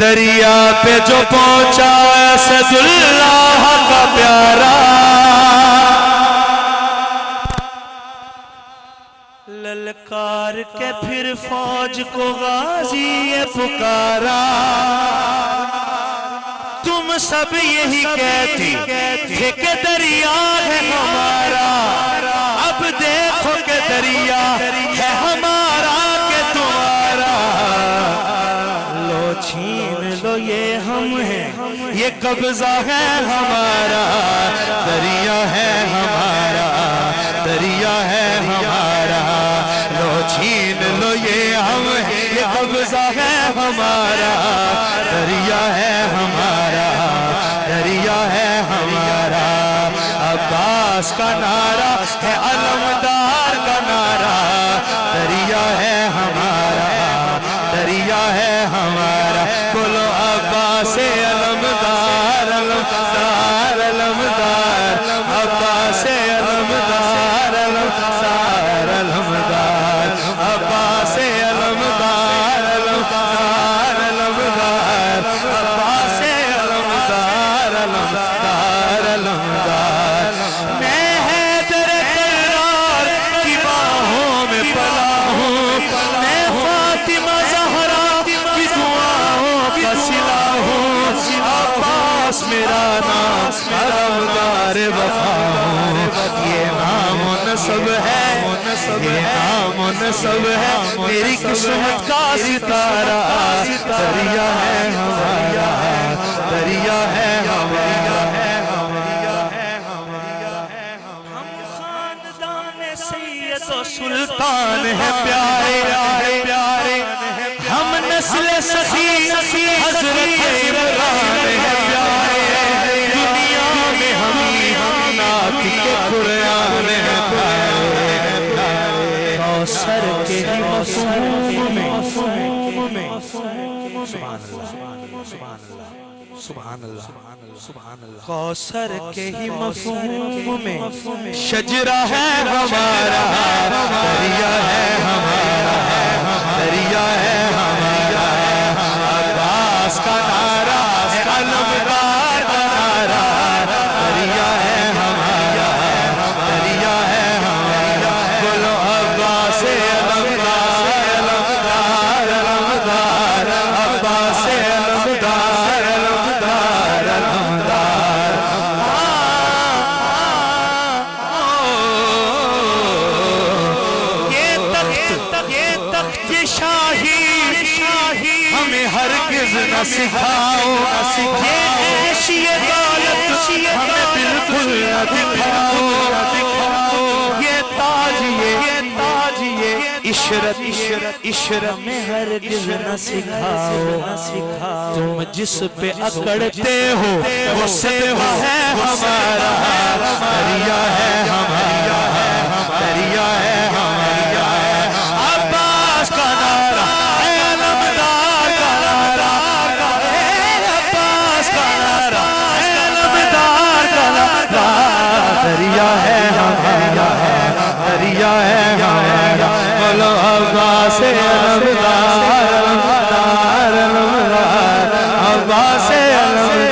दरिया पे जो पहुंचा असदुल्लाह का प्यारा, ललकार के फिर फौज को गाजी ये पुकारा। तुम सब यही कहती थे कि दरिया है हमारा, अब देखो कि दरिया है हमारा के तुम्हारा। लो छीन लो ये हम हैं, ये कब्जा है हमारा। दरिया है हमारा, दरिया है हमारा। लो छीन लो ये हम हैं, ये कब्जा है हमारा। दरिया है हमारा, दरिया है हमारा। अब्बास का नारा है अलमदार का नारा। दरिया है हमारा, दरिया है हमारा। बोलो अब्बास अलमदार, अलमदार, अलमदार। अब्बास अलमदार, अलमदार, अलमदार। अब्बास अलमदार, अलमदार, अलमदार। अब्बास अलमदार, अलमदार, अलमदार। मैं हैदर करार की बाहों में पला हूँ, मैं फातिमा ज़हरा की दुआओं का सिला हूँ। अब्बास मेरा नाम, अलमदार वफा हूँ। ये नाम नस्ब है, ये नाम नस्ब है मेरी किस्मत का सितारा। दरिया है हमारा, दरिया है हमारा। हम खानदान सैयद और सुल्तान है प्यारे, प्यारे। हम नस्ल सखी हज़रत इमरान है प्यारे। दुनिया में हम नात के कुरान है प्यारे। कौसर के ही मफ़हूम में, सुभान अल्लाह, सुभान अल्लाह, सुभान अल्लाह, सुभान अल्लाह। कौसर के ही मफ़हूम में शजरा है हमारा। दरिया है हमारा, दरिया है हमारा। अब्बास का नारा, अलमदार का नारा। दरिया है हमारा, दरिया है हमारा। बोलो अब्बास अलमदार, अलमदार, अलमदार। अब्बास अलमदार, अलमदार, अलमदार। ये तख्त शाही हमें हरगिज़ न सिखाओ। ये ऐश ये दौलत हमें बिल्कुल न दिखाओ। ये ताज, ये ताज, ये इशरत, इशरत में हरगिज़ न सिखाओ। तुम जिस पे अकड़ते हो वो सिवा है हमारा। दरिया है हमारा, दरिया है हमारा। अब्बास का नारा, अलमदार का नारा। अब्बास का नारा, अलमदार का नारा। दरिया है हमारा, दरिया है हमारा। बोलो अब्बास अलमदार, अलमदार, अलमदार। अब्बास अलमदार।